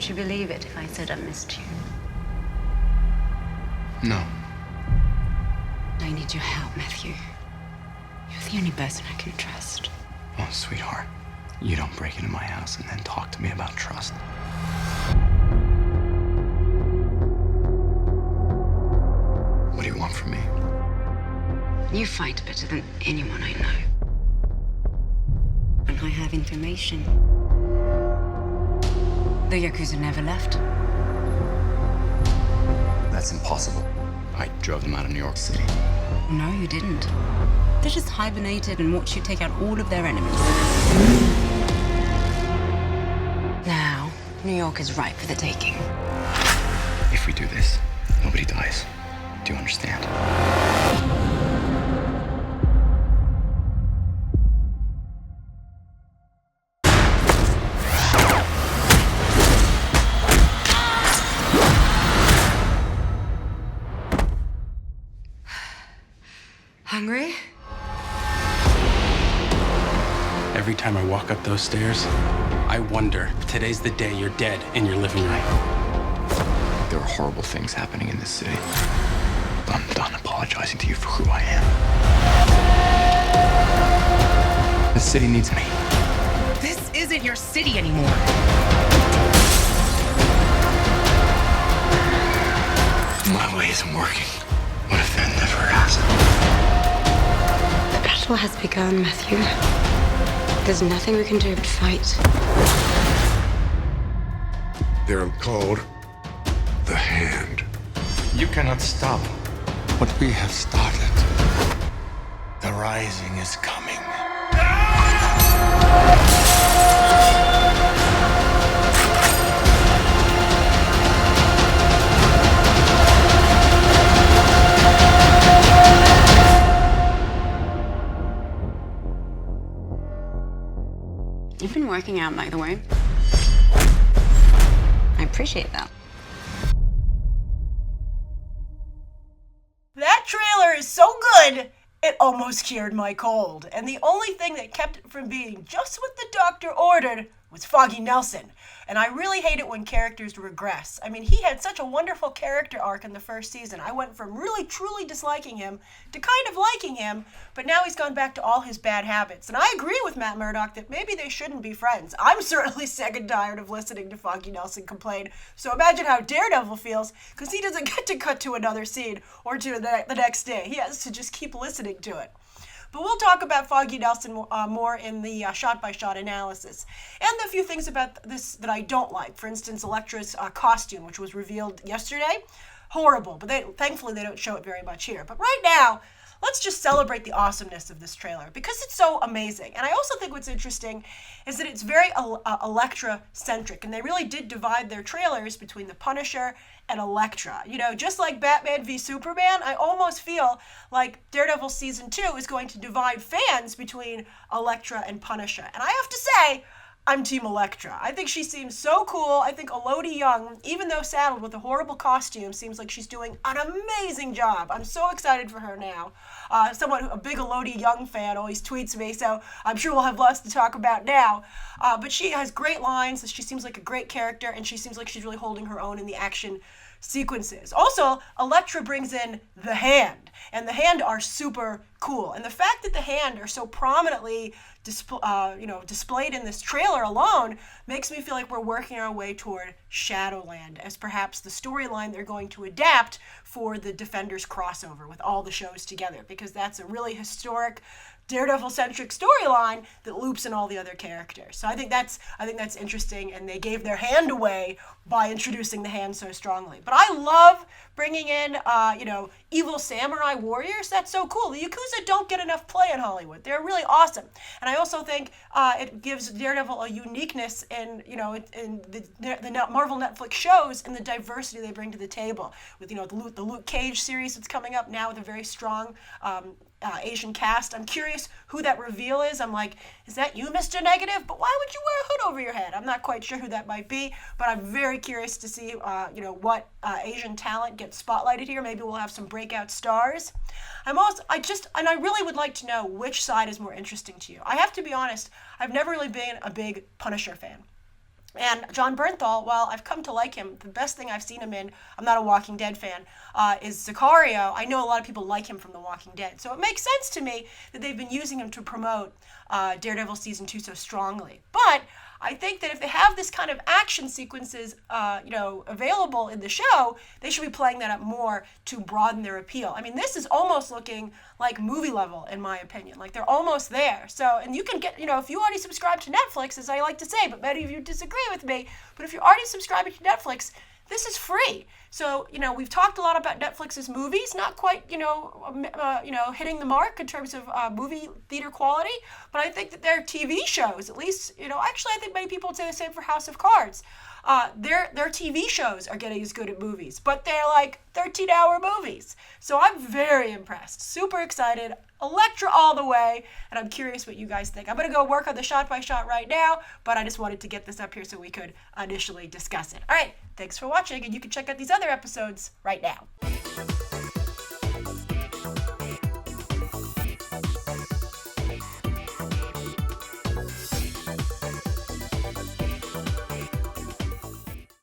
Would you believe it if I said I missed you? No. I need your help, Matthew. You're the only person I can trust. Oh, sweetheart, you don't break into my house and then talk to me about trust. What do you want from me? You fight better than anyone I know. And I have information. The Yakuza never left. That's impossible. I drove them out of New York City. No, you didn't. They just hibernated and watched you take out all of their enemies. Now, New York is ripe for the taking. If we do this, nobody dies. Do you understand? Hungry? Every time I walk up those stairs, I wonder if today's the day you're dead in your living room. There are horrible things happening in this city. I'm done apologizing to you for who I am. This city needs me. This isn't your city anymore. My way isn't working. What if that never has? The battle has begun, Matthew. There's nothing we can do but fight. They're called The Hand. You cannot stop what we have started. The rising is coming. You've been working out, by the way. I appreciate that. That trailer is so good, it almost cured my cold. And the only thing that kept it from being just what the doctor ordered was Foggy Nelson. And I really hate it when characters regress. I mean, he had such a wonderful character arc in the first season. I went from really, truly disliking him to kind of liking him, but now he's gone back to all his bad habits. And I agree with Matt Murdock that maybe they shouldn't be friends. I'm certainly sick and tired of listening to Foggy Nelson complain. So imagine how Daredevil feels, because he doesn't get to cut to another scene or to the next day. He has to just keep listening to it. But we'll talk about Foggy Nelson more in the shot-by-shot analysis. And a few things about this that I don't like. For instance, Elektra's costume, which was revealed yesterday. Horrible, but thankfully they don't show it very much here. But right now, let's just celebrate the awesomeness of this trailer because it's so amazing. And I also think what's interesting is that it's very Elektra-centric. And they really did divide their trailers between the Punisher and Elektra. You know, just like Batman v Superman, I almost feel like Daredevil Season 2 is going to divide fans between Elektra and Punisher. And I have to say, I'm Team Elektra. I think she seems so cool. I think Elodie Yung, even though saddled with a horrible costume, seems like she's doing an amazing job. I'm so excited for her now. A big Elodie Yung fan always tweets me, so I'm sure we'll have lots to talk about now. But she has great lines. She seems like a great character, and she seems like she's really holding her own in the action sequences. Also, Elektra brings in The Hand, and The Hand are super cool. And the fact that The Hand are so prominently displayed in this trailer alone makes me feel like we're working our way toward Shadowland as perhaps the storyline they're going to adapt for the Defenders crossover with all the shows together, because that's a really historic Daredevil-centric storyline that loops in all the other characters. So I think that's interesting, and they gave their hand away by introducing The Hand so strongly. But I love bringing in, evil samurai warriors. That's so cool. The Yakuza don't get enough play in Hollywood. They're really awesome. And I also think it gives Daredevil a uniqueness in the Marvel Netflix shows and the diversity they bring to the table. With, the Luke Cage series that's coming up now with a very strong Asian cast. I'm curious who that reveal is. I'm like, is that you, Mr. Negative? But why would you wear a hood over your head? I'm not quite sure who that might be, but I'm very curious to see, what Asian talent gets spotlighted here. Maybe we'll have some breakout stars. I really would like to know which side is more interesting to you. I have to be honest, I've never really been a big Punisher fan. And John Bernthal, while I've come to like him, the best thing I've seen him in, I'm not a Walking Dead fan, is Sicario. I know a lot of people like him from The Walking Dead. So it makes sense to me that they've been using him to promote Daredevil Season 2 so strongly. But I think that if they have this kind of action sequences, available in the show, they should be playing that up more to broaden their appeal. I mean, this is almost looking like movie level, in my opinion. Like, they're almost there. So, and you can get, if you already subscribe to Netflix, as I like to say, but many of you disagree with me, but if you're already subscribing to Netflix, this is free. So, we've talked a lot about Netflix's movies, not quite, hitting the mark in terms of movie theater quality, but I think that their TV shows, at least, actually I think many people would say the same for House of Cards. Their TV shows are getting as good at movies, but they're like 13-hour movies. So I'm very impressed, super excited, Elektra all the way, and I'm curious what you guys think. I'm going to go work on the shot-by-shot right now, but I just wanted to get this up here so we could initially discuss it. All right, thanks for watching, and you can check out these other episodes right now.